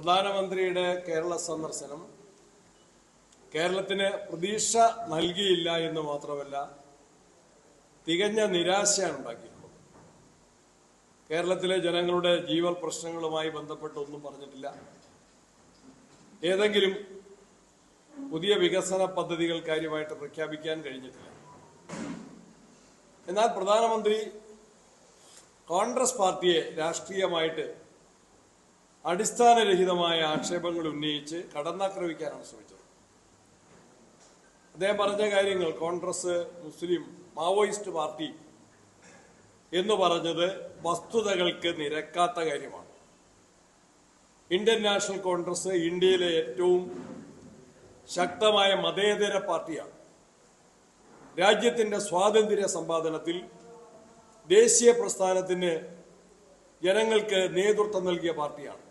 പ്രധാനമന്ത്രിയുടെ കേരള സന്ദർശനം കേരളത്തിന് പ്രതീക്ഷ നൽകിയില്ല എന്ന് മാത്രമല്ല തികഞ്ഞ നിരാശയാണ് ഉണ്ടാക്കിയിട്ടുള്ളത്. കേരളത്തിലെ ജനങ്ങളുടെ ജീവൽ പ്രശ്നങ്ങളുമായി ബന്ധപ്പെട്ട് ഒന്നും പറഞ്ഞിട്ടില്ല. ഏതെങ്കിലും പുതിയ വികസന പദ്ധതികൾ കാര്യമായിട്ട് പ്രഖ്യാപിക്കാൻ കഴിഞ്ഞിട്ടില്ല. എന്നാൽ പ്രധാനമന്ത്രി കോൺഗ്രസ് പാർട്ടിയെ രാഷ്ട്രീയമായിട്ട് അടിസ്ഥാനരഹിതമായ ആക്ഷേപങ്ങൾ ഉന്നയിച്ച് കടന്നാക്രമിക്കാനാണ് ശ്രമിച്ചത്. അദ്ദേഹം പറഞ്ഞ കാര്യങ്ങൾ കോൺഗ്രസ് മുസ്ലിം മാവോയിസ്റ്റ് പാർട്ടി എന്ന് പറഞ്ഞത് വസ്തുതകൾക്ക് നിരക്കാത്ത കാര്യമാണ്. ഇന്ത്യൻ നാഷണൽ കോൺഗ്രസ് ഇന്ത്യയിലെ ഏറ്റവും ശക്തമായ മതേതര പാർട്ടിയാണ്. രാജ്യത്തിന്റെ സ്വാതന്ത്ര്യ സമ്പാദനത്തിൽ ദേശീയ പ്രസ്ഥാനത്തിന് ജനങ്ങൾക്ക് നേതൃത്വം നൽകിയ പാർട്ടിയാണ്.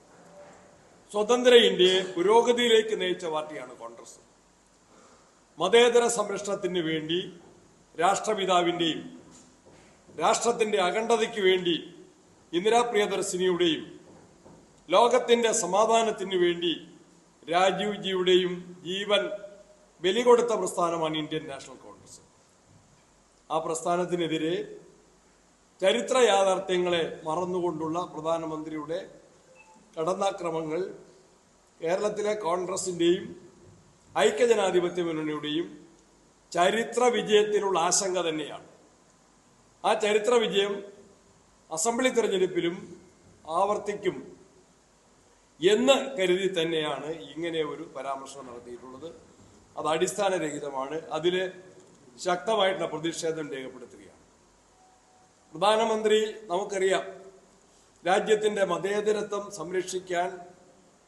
സ്വതന്ത്ര ഇന്ത്യയെ പുരോഗതിയിലേക്ക് നയിച്ച പാർട്ടിയാണ് കോൺഗ്രസ്. മതേതര സംരക്ഷണത്തിന് വേണ്ടി രാഷ്ട്രപിതാവിന്റെയും രാഷ്ട്രത്തിന്റെ അഖണ്ഡതയ്ക്ക് വേണ്ടി ഇന്ദിരാ പ്രിയദർശിനിയുടെയും ലോകത്തിന്റെ സമാധാനത്തിന് വേണ്ടി രാജീവ് ജിയുടെയും ജീവൻ ബലി കൊടുത്ത പ്രസ്ഥാനമാണ് ഇന്ത്യൻ നാഷണൽ കോൺഗ്രസ്. ആ പ്രസ്ഥാനത്തിനെതിരെ ചരിത്ര യാഥാർത്ഥ്യങ്ങളെ മറന്നുകൊണ്ടുള്ള പ്രധാനമന്ത്രിയുടെ കടന്നാക്രമങ്ങൾ കേരളത്തിലെ കോൺഗ്രസിന്റെയും ഐക്യജനാധിപത്യ മുന്നണിയുടെയും ചരിത്ര വിജയത്തിലുള്ള ആശങ്ക തന്നെയാണ്. ആ ചരിത്ര വിജയം അസംബ്ലി തെരഞ്ഞെടുപ്പിലും ആവർത്തിക്കും എന്ന് കരുതി തന്നെയാണ് ഇങ്ങനെ ഒരു പരാമർശം നടത്തിയിട്ടുള്ളത്. അത് അടിസ്ഥാനരഹിതമാണ്. അതിൽ ശക്തമായിട്ടുള്ള പ്രതിഷേധം രേഖപ്പെടുത്തുകയാണ്. പ്രധാനമന്ത്രി നമുക്കറിയാം, രാജ്യത്തിന്റെ മതേതരത്വം സംരക്ഷിക്കാൻ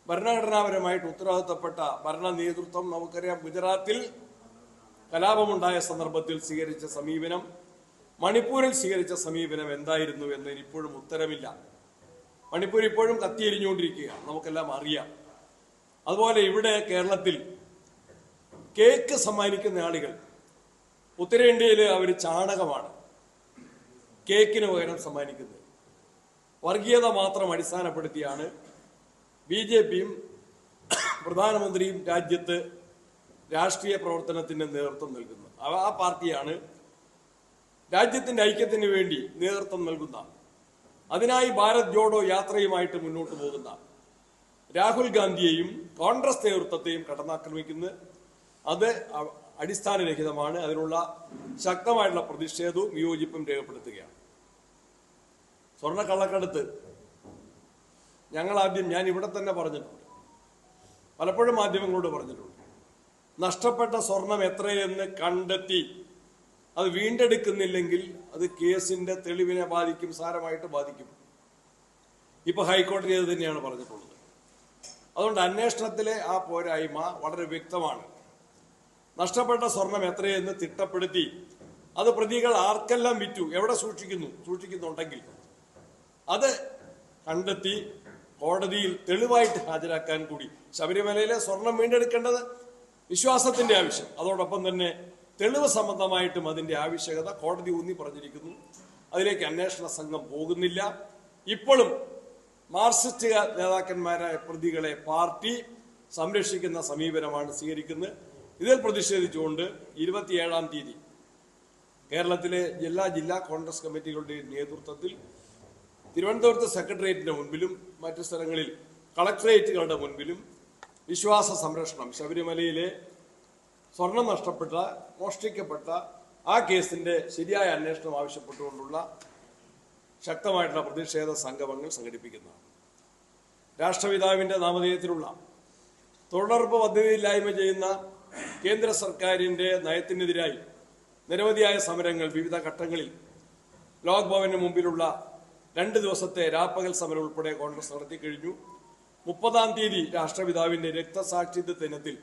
ഭരണഘടനാപരമായിട്ട് ഉത്തരവാദിത്തപ്പെട്ട ഭരണ നേതൃത്വം നമുക്കറിയാം. ഗുജറാത്തിൽ കലാപമുണ്ടായ സന്ദർഭത്തിൽ സ്വീകരിച്ച സമീപനം, മണിപ്പൂരിൽ സ്വീകരിച്ച സമീപനം എന്തായിരുന്നു എന്നതിന് ഇപ്പോഴും ഉത്തരമില്ല. മണിപ്പൂർ ഇപ്പോഴും കത്തിയെരിഞ്ഞുകൊണ്ടിരിക്കുകയാണ്, നമുക്കെല്ലാം അറിയാം. അതുപോലെ ഇവിടെ കേരളത്തിൽ കേക്ക് സമ്മാനിക്കുന്ന ആളുകൾ ഉത്തരേന്ത്യയിൽ അവർ ചാണകമാണ് കേക്കിന് പകരം സമ്മാനിക്കുന്നത്. വർഗീയത മാത്രം അടിസ്ഥാനപ്പെടുത്തിയാണ് BJPയും പ്രധാനമന്ത്രിയും രാജ്യത്ത് രാഷ്ട്രീയ പ്രവർത്തനത്തിന് നേതൃത്വം നൽകുന്നത്. ആ പാർട്ടിയാണ് രാജ്യത്തിന്റെ ഐക്യത്തിന് വേണ്ടി നേതൃത്വം നൽകുന്ന, അതിനായി ഭാരത് ജോഡോ യാത്രയുമായിട്ട് മുന്നോട്ട് പോകുന്ന രാഹുൽ ഗാന്ധിയെയും കോൺഗ്രസ് നേതൃത്വത്തെയും കടന്നാക്രമിക്കുന്നത് അത് അടിസ്ഥാനരഹിതമാണ്. അതിനുള്ള ശക്തമായിട്ടുള്ള പ്രതിഷേധവും വിയോജിപ്പും രേഖപ്പെടുത്തുകയാണ്. സ്വർണ്ണക്കള്ളക്കടത്ത് ഞാൻ ഇവിടെ തന്നെ പറഞ്ഞിട്ടുണ്ട്, പലപ്പോഴും മാധ്യമങ്ങളോട് പറഞ്ഞിട്ടുണ്ട്. നഷ്ടപ്പെട്ട സ്വർണം എത്രയെന്ന് കണ്ടെത്തി അത് വീണ്ടെടുക്കുന്നില്ലെങ്കിൽ അത് കേസിന്റെ തെളിവിനെ ബാധിക്കും, സാരമായിട്ട് ബാധിക്കും. ഇപ്പൊ ഹൈക്കോടതി അത് തന്നെയാണ് പറഞ്ഞിട്ടുള്ളത്. അതുകൊണ്ട് അന്വേഷണത്തിലെ ആ പോരായ്മ വളരെ വ്യക്തമാണ്. നഷ്ടപ്പെട്ട സ്വർണം എത്രയെന്ന് തിട്ടപ്പെടുത്തി അത് പ്രതികൾ ആർക്കെല്ലാം വിറ്റു, എവിടെ സൂക്ഷിക്കുന്നുണ്ടെങ്കിൽ അത് കണ്ടെത്തി കോടതിയിൽ തെളിവായിട്ട് ഹാജരാക്കാൻ കൂടി. ശബരിമലയിലെ സ്വർണം വീണ്ടെടുക്കേണ്ടത് വിശ്വാസത്തിന്റെ ആവശ്യം, അതോടൊപ്പം തന്നെ തെളിവ് സംബന്ധമായിട്ടും അതിന്റെ ആവശ്യകത കോടതി ഊന്നി പറഞ്ഞിരിക്കുന്നു. അതിലേക്ക് അന്വേഷണ സംഘം പോകുന്നില്ല. ഇപ്പോഴും മാർക്സിസ്റ്റ് നേതാക്കന്മാരായ പ്രതികളെ പാർട്ടി സംരക്ഷിക്കുന്ന സമീപനമാണ് സ്വീകരിക്കുന്നത്. ഇതിൽ പ്രതിഷേധിച്ചുകൊണ്ട് 27-ാം തീയതി കേരളത്തിലെ ജില്ലാ കോൺഗ്രസ് കമ്മിറ്റികളുടെ നേതൃത്വത്തിൽ തിരുവനന്തപുരത്ത് സെക്രട്ടേറിയറ്റിന്റെ മുൻപിലും മറ്റു സ്ഥലങ്ങളിൽ കളക്ടറേറ്റുകളുടെ മുൻപിലും വിശ്വാസ സംരക്ഷണം, ശബരിമലയിലെ സ്വർണം മോഷ്ടിക്കപ്പെട്ട ആ കേസിന്റെ ശരിയായ അന്വേഷണം ആവശ്യപ്പെട്ടുകൊണ്ടുള്ള ശക്തമായിട്ടുള്ള പ്രതിഷേധ സംഗമങ്ങൾ സംഘടിപ്പിക്കുന്നതാണ്. രാഷ്ട്രപിതാവിന്റെ നാമധേയത്തിലുള്ള തൊഴിലുറപ്പ് പദ്ധതിയില്ലായ്മ ചെയ്യുന്ന കേന്ദ്ര സർക്കാരിന്റെ നയത്തിനെതിരായി നിരവധിയായ സമരങ്ങൾ വിവിധ ഘട്ടങ്ങളിൽ ലോക് ഭവന് മുമ്പിലുള്ള 2 ദിവസത്തെ രാപ്പകൽ സമരം ഉൾപ്പെടെ കോൺഗ്രസ് നടത്തി കഴിഞ്ഞു. 30-ാം തീയതി രാഷ്ട്രപിതാവിന്റെ രക്തസാക്ഷിത്വ ദിനത്തിൽ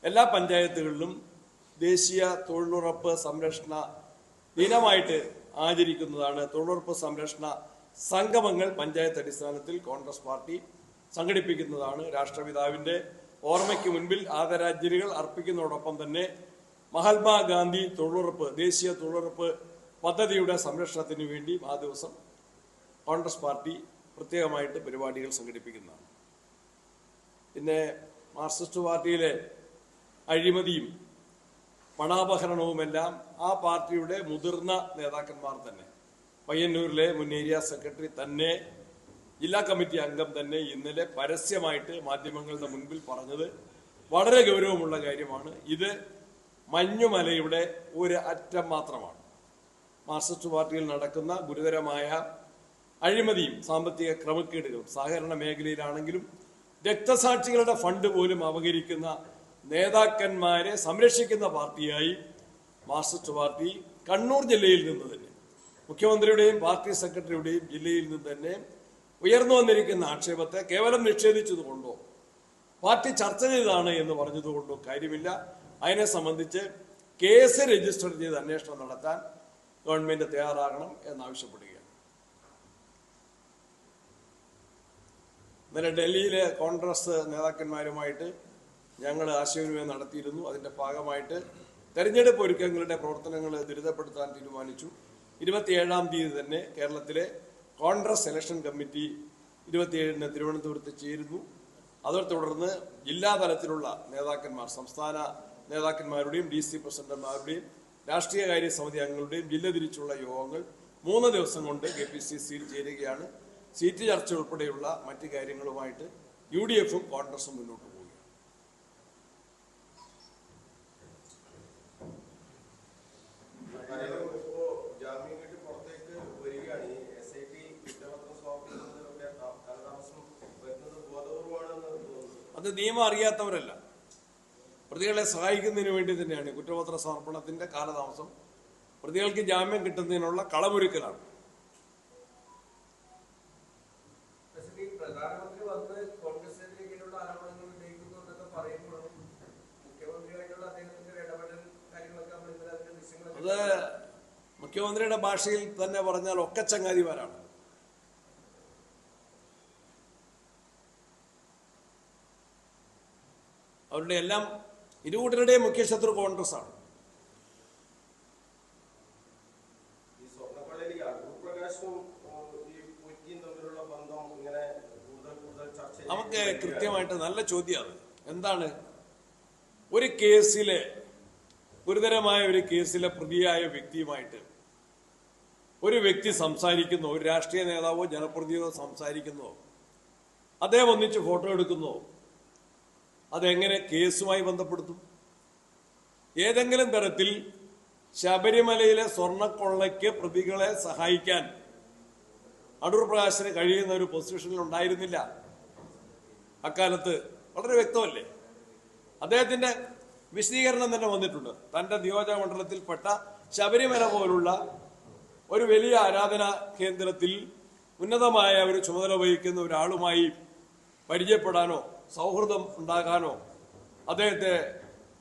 എല്ലാ പഞ്ചായത്തുകളിലും ദേശീയ തൊഴിലുറപ്പ് സംരക്ഷണ ദിനമായിട്ട് ആചരിക്കുന്നതാണ്. തൊഴിലുറപ്പ് സംരക്ഷണ സംഗമങ്ങൾ പഞ്ചായത്ത് അടിസ്ഥാനത്തിൽ കോൺഗ്രസ് പാർട്ടി സംഘടിപ്പിക്കുന്നതാണ്. രാഷ്ട്രപിതാവിന്റെ ഓർമ്മയ്ക്ക് മുൻപിൽ ആദരാഞ്ജലികൾ അർപ്പിക്കുന്നതോടൊപ്പം തന്നെ മഹാത്മാഗാന്ധി ദേശീയ തൊഴിലുറപ്പ് പദ്ധതിയുടെ സംരക്ഷണത്തിന് വേണ്ടി ആ ദിവസം കോൺഗ്രസ് പാർട്ടി പ്രത്യേകമായിട്ട് പരിപാടികൾ സംഘടിപ്പിക്കുന്നതാണ്. പിന്നെ മാർക്സിസ്റ്റ് പാർട്ടിയിലെ അഴിമതിയും പണാപഹരണവുമെല്ലാം ആ പാർട്ടിയുടെ മുതിർന്ന നേതാക്കന്മാർ തന്നെ, പയ്യന്നൂരിലെ മുൻ ഏരിയ സെക്രട്ടറി തന്നെ, ജില്ലാ കമ്മിറ്റി അംഗം തന്നെ ഇന്നലെ പരസ്യമായിട്ട് മാധ്യമങ്ങളുടെ മുൻപിൽ പറഞ്ഞത് വളരെ ഗൗരവമുള്ള കാര്യമാണ്. ഇത് മഞ്ഞുമലയുടെ ഒരു അറ്റം മാത്രമാണ്. മാർക്സിസ്റ്റ് പാർട്ടിയിൽ നടക്കുന്ന ഗുരുതരമായ അഴിമതിയും സാമ്പത്തിക ക്രമക്കേടുകളും സഹകരണ മേഖലയിലാണെങ്കിലും രക്തസാക്ഷികളുടെ ഫണ്ട് പോലും അപഹരിക്കുന്ന നേതാക്കന്മാരെ സംരക്ഷിക്കുന്ന പാർട്ടിയായി മാർക്സിസ്റ്റ് പാർട്ടി കണ്ണൂർ ജില്ലയിൽ നിന്ന് തന്നെ, മുഖ്യമന്ത്രിയുടെയും പാർട്ടി സെക്രട്ടറിയുടെയും ജില്ലയിൽ നിന്ന് തന്നെ ഉയർന്നു വന്നിരിക്കുന്ന ആക്ഷേപത്തെ കേവലം നിഷേധിച്ചതുകൊണ്ടോ പാർട്ടി ചർച്ച ചെയ്താണ് എന്ന് പറഞ്ഞതുകൊണ്ടോ കാര്യമില്ല. അതിനെ സംബന്ധിച്ച് കേസ് രജിസ്റ്റർ ചെയ്ത് അന്വേഷണം നടത്താൻ ഗവൺമെന്റ് തയ്യാറാകണം എന്നാവശ്യപ്പെടുകയാണ്. ഇന്നലെ ഡൽഹിയിലെ കോൺഗ്രസ് നേതാക്കന്മാരുമായിട്ട് ഞങ്ങൾ ആശയവിനിമയം നടത്തിയിരുന്നു. അതിന്റെ ഭാഗമായിട്ട് തെരഞ്ഞെടുപ്പ് ഒരുക്കങ്ങളുടെ പ്രവർത്തനങ്ങൾ ത്വരിതപ്പെടുത്താൻ തീരുമാനിച്ചു. 27-ാം തീയതി തന്നെ കേരളത്തിലെ കോൺഗ്രസ് ഇലക്ഷൻ കമ്മിറ്റി 27-ന് തിരുവനന്തപുരത്ത് ചേരുന്നു. അതേ തുടർന്ന് ജില്ലാ തലത്തിലുള്ള നേതാക്കന്മാർ, സംസ്ഥാന നേതാക്കന്മാരുടെയും DC പ്രസിഡന്റുമാരുടെയും രാഷ്ട്രീയകാര്യ സമിതി അംഗങ്ങളുടെയും ജില്ല തിരിച്ചുള്ള യോഗങ്ങൾ 3 ദിവസം കൊണ്ട് KPCCയിൽ ചേരുകയാണ്. സീറ്റ് ചർച്ച ഉൾപ്പെടെയുള്ള മറ്റു കാര്യങ്ങളുമായിട്ട് UDFും കോൺഗ്രസും മുന്നോട്ട് പോവുകയാണ്. അത് നിയമം അറിയാത്തവരല്ല, പ്രതികളെ സഹായിക്കുന്നതിന് വേണ്ടി തന്നെയാണ് കുറ്റപത്ര സമർപ്പണത്തിന്റെ കാലതാമസം. പ്രതികൾക്ക് ജാമ്യം കിട്ടുന്നതിനുള്ള കളമൊരുക്കലാണ്. അത് മുഖ്യമന്ത്രിയുടെ ഭാഷയിൽ തന്നെ പറഞ്ഞാൽ ഒക്കെ ചങ്ങാതിമാരാണ്. അവരുടെ എല്ലാം ഇരുകൂട്ടരുടെയും മുഖ്യ ശത്രു കോൺഗ്രസ് ആണ്. നമുക്ക് കൃത്യമായിട്ട് നല്ല ചോദ്യമാണ്. എന്താണ് ഒരു കേസിലെ, ഗുരുതരമായ ഒരു കേസിലെ പ്രതിയായ വ്യക്തിയുമായിട്ട് ഒരു വ്യക്തി സംസാരിക്കുന്നു, ഒരു രാഷ്ട്രീയ നേതാവോ ജനപ്രതിനിധിയോ സംസാരിക്കുന്നോ, അദ്ദേഹം ഒന്നിച്ച് ഫോട്ടോ എടുക്കുന്നോ, അതെങ്ങനെ കേസുമായി ബന്ധപ്പെടുത്തും? ഏതെങ്കിലും തരത്തിൽ ശബരിമലയിലെ സ്വർണ്ണക്കൊള്ളയ്ക്ക് പ്രതികളെ സഹായിക്കാൻ അടൂർ പ്രകാശിന് കഴിയുന്ന ഒരു പൊസിഷനിൽ ഉണ്ടായിരുന്നില്ല അക്കാലത്ത്. വളരെ വ്യക്തമല്ലേ? അദ്ദേഹത്തിന്റെ വിശദീകരണം തന്നെ വന്നിട്ടുണ്ട്. തന്റെ നിയോജക മണ്ഡലത്തിൽപ്പെട്ട ശബരിമല പോലുള്ള ഒരു വലിയ ആരാധനാ കേന്ദ്രത്തിൽ ഉന്നതമായ ഒരു ചുമതല വഹിക്കുന്ന ഒരാളുമായി പരിചയപ്പെടാനോ സൗഹൃദം ഉണ്ടാകാനോ അദ്ദേഹത്തെ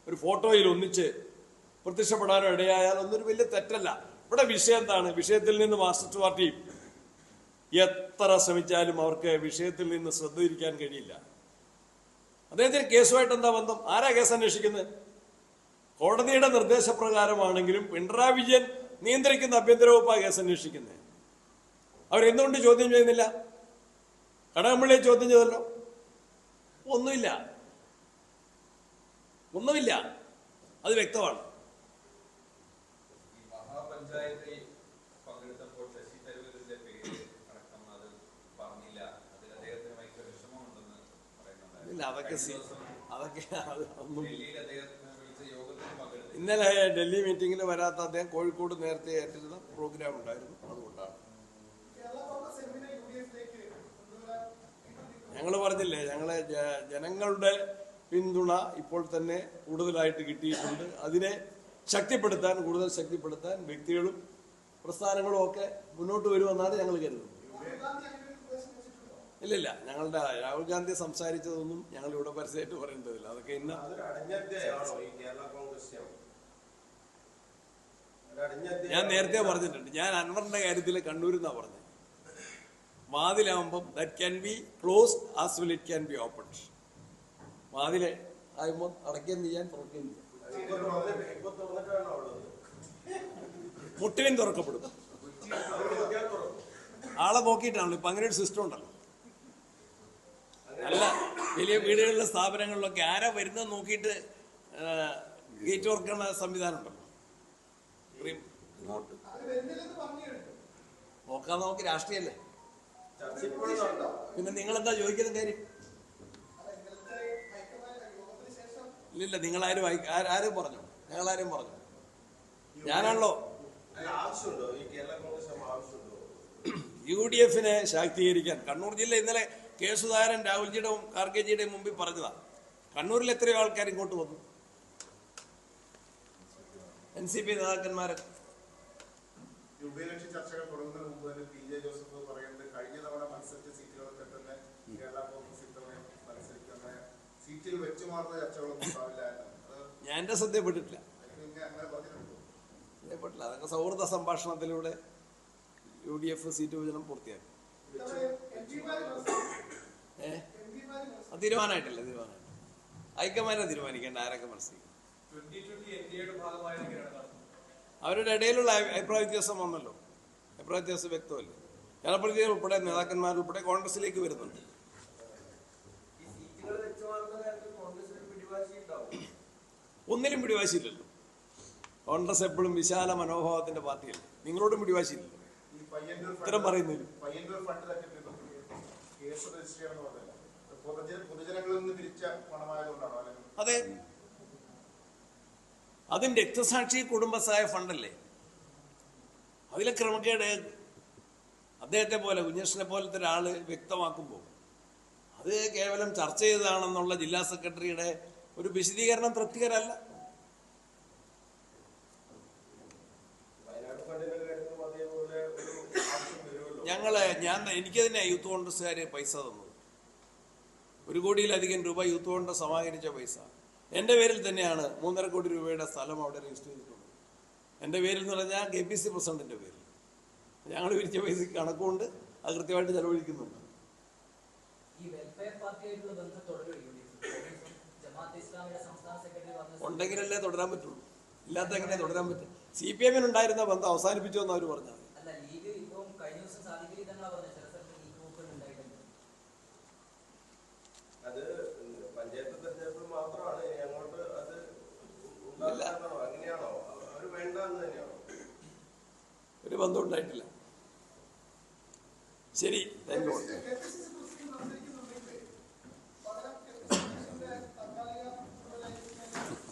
ഒരു ഫോട്ടോയിൽ ഒന്നിച്ച് പ്രത്യക്ഷപ്പെടാനോ ഇടയായാൽ ഒന്നൊരു വലിയ തെറ്റല്ല. ഇവിടെ വിഷയം എന്താണ്? വിഷയത്തിൽ നിന്ന് മാർക്സിസ്റ്റ് പാർട്ടി എത്ര ശ്രമിച്ചാലും അവർക്ക് വിഷയത്തിൽ നിന്ന് ശ്രദ്ധ തിരിക്കാൻ കഴിയില്ല. അദ്ദേഹത്തിന് കേസുമായിട്ട് എന്താ ബന്ധം? ആരാ കേസ് അന്വേഷിക്കുന്നത്? കോടതിയുടെ നിർദ്ദേശപ്രകാരമാണെങ്കിലും പിണറായി വിജയൻ നിയന്ത്രിക്കുന്ന ആഭ്യന്തര വകുപ്പാ കേസ് അന്വേഷിക്കുന്നത്. അവരെന്തുകൊണ്ട് ചോദ്യം ചെയ്യുന്നില്ല? കടകംപള്ളിയെ ചോദ്യം ചെയ്തല്ലോ. ഒന്നുമില്ല, അത് വ്യക്തമാണ്. ഇല്ല, അതൊക്കെ ഒന്നും. ഇന്നലെ ഡൽഹി മീറ്റിംഗിൽ വരാത്ത അദ്ദേഹം കോഴിക്കോട് നേരത്തെ ഏറ്റിരുന്ന പ്രോഗ്രാം ഉണ്ടായിരുന്നു, അതുകൊണ്ടാണ്. ഞങ്ങൾ പറഞ്ഞില്ലേ, ഞങ്ങളെ ജനങ്ങളുടെ പിന്തുണ ഇപ്പോൾ തന്നെ കൂടുതലായിട്ട് കിട്ടിയിട്ടുണ്ട്. അതിനെ കൂടുതൽ ശക്തിപ്പെടുത്താൻ വ്യക്തികളും പ്രസ്ഥാനങ്ങളും ഒക്കെ മുന്നോട്ട് വരുമെന്നാണ് ഞങ്ങൾ കരുതുന്നത്. ഇല്ലില്ല, ഞങ്ങളുടെ രാഹുൽ ഗാന്ധി സംസാരിച്ചതൊന്നും ഞങ്ങൾ ഇവിടെ പരസ്യമായിട്ട് പറയേണ്ടതില്ല. അതൊക്കെ ഇന്ന് ഞാൻ നേരത്തെ പറഞ്ഞിട്ടുണ്ട്. ഞാൻ അൻവറിന്റെ കാര്യത്തിൽ കണ്ണൂരിൽ നിന്നാണ് പറഞ്ഞത്. വാതിലാവുമ്പം that can be closed as well it can be opened. വാതിലെ ആകുമ്പോൾ അടയ്ക്കുകയും ചെയ്യാൻ തുറക്കുകയും ചെയ്യാം. മുട്ടിനും തുറക്കപ്പെടും. ആളെ നോക്കിയിട്ടാണല്ലോ ഇപ്പൊ അങ്ങനെ ഒരു സിസ്റ്റം ഉണ്ടല്ലോ. അല്ല വലിയ വീടുകളിലെ സ്ഥാപനങ്ങളിലൊക്കെ ആരാ വരുന്നത് നോക്കിയിട്ട് ഗേറ്റ് ഓർക്കുന്ന സംവിധാനം ഉണ്ടല്ലോ. നോക്കാൻ നമുക്ക് രാഷ്ട്രീയല്ലേ. പിന്നെ നിങ്ങളെന്താ ചോദിക്കുന്ന കാര്യം? ഇല്ലില്ല, നിങ്ങളാരും ആരും പറഞ്ഞു? ഞങ്ങളാരും പറഞ്ഞു? ഞാനാണല്ലോ UDF ശാക്തീകരിക്കാൻ. കണ്ണൂർ ജില്ല ഇന്നലെ കെ സുധാകരൻ രാഹുൽജിയുടെയും ഖാർഗെജിയുടെയും മുമ്പിൽ പറഞ്ഞതാ. കണ്ണൂരിൽ എത്രയോ ആൾക്കാർ ഇങ്ങോട്ട് വന്നു, NCP നേതാക്കന്മാരെ. ഉഭയകക്ഷി ചർച്ചകൾ തുടങ്ങുന്നതിന് മുമ്പ് തന്നെ PJ ജോസഫ് പറയുന്നത് കഴിഞ്ഞ തവണ മത്സരിച്ച സീറ്റുകളൊക്കെ തന്നെ കേരള കോൺഗ്രസ് ഇത്തവണ മത്സരിക്കുന്ന സീറ്റുകൾ വെച്ചു മാറുന്ന ചർച്ചകളൊന്നും ഉണ്ടാവില്ല. ഞാൻ എന്റെ ശ്രദ്ധയപ്പെട്ടിട്ടില്ല. അതൊക്കെ സൗഹൃദ സംഭാഷണത്തിലൂടെ UDF സീറ്റ് വിഭജനം പൂർത്തിയാക്കി. തീരുമാനമായിട്ടില്ല. ഹൈക്കമാൻഡ് തീരുമാനിക്കേണ്ട ആരൊക്കെ മത്സരിക്കും. അവരുടെ ഇടയിലുള്ള അഭിപ്രായ വ്യത്യാസം വന്നല്ലോ. അഭിപ്രായ വ്യത്യാസം വ്യക്തമല്ലേ. ജനപ്രതിനിധികൾ ഉൾപ്പെടെ നേതാക്കന്മാരുൾപ്പെടെ കോൺഗ്രസിലേക്ക് വരുന്നുണ്ട്. ഒന്നിലും പിടിവാശിയില്ലല്ലോ. കോൺഗ്രസ് എപ്പോഴും വിശാല മനോഭാവത്തിന്റെ പാർട്ടിയല്ലേ. നിങ്ങളോടും പിടിവാശിയില്ലല്ലോ. ഇത്തരം പറയുന്നില്ല. അതെ, അതും രക്തസാക്ഷി കുടുംബസഹായ ഫണ്ടല്ലേ. അതിലെ ക്രമക്കേട് അദ്ദേഹത്തെ പോലെ കുഞ്ഞേഷനെ പോലത്തെ ഒരാള് വ്യക്തമാക്കുമ്പോൾ അത് കേവലം ചർച്ച ചെയ്തതാണെന്നുള്ള ജില്ലാ സെക്രട്ടറിയുടെ ഒരു വിശദീകരണം തൃപ്തികരമല്ല. എനിക്ക് തന്നെ യൂത്ത് കോൺഗ്രസ്സുകാര് പൈസ തന്നത് 1 കോടിയിലധികം രൂപ യൂത്ത് കോൺഗ്രസ് സമാഹരിച്ച പൈസ എൻ്റെ പേരിൽ തന്നെയാണ്. 3.5 കോടി രൂപയുടെ സ്ഥലം അവിടെ രജിസ്റ്റർ ചെയ്തിട്ടുണ്ട്. എൻ്റെ പേരിൽ എന്ന് പറഞ്ഞാൽ KPC പ്രസിഡന്റിന്റെ പേരിൽ. ഞങ്ങൾ പിരിച്ച പൈസ കണക്കുകൊണ്ട് അത് കൃത്യമായിട്ട് ചെലവഴിക്കുന്നുണ്ട്. ഉണ്ടെങ്കിലല്ലേ തുടരാൻ പറ്റുള്ളൂ. ഇല്ലാത്ത എങ്ങനെ തുടരാൻ പറ്റും? CPM ഉണ്ടായിരുന്ന ബന്ധം അവസാനിപ്പിച്ചു എന്ന് അവർ പറഞ്ഞത്. ഒരു ബന്ധം ഉണ്ടായിട്ടില്ല. ശരി, താങ്ക് യു.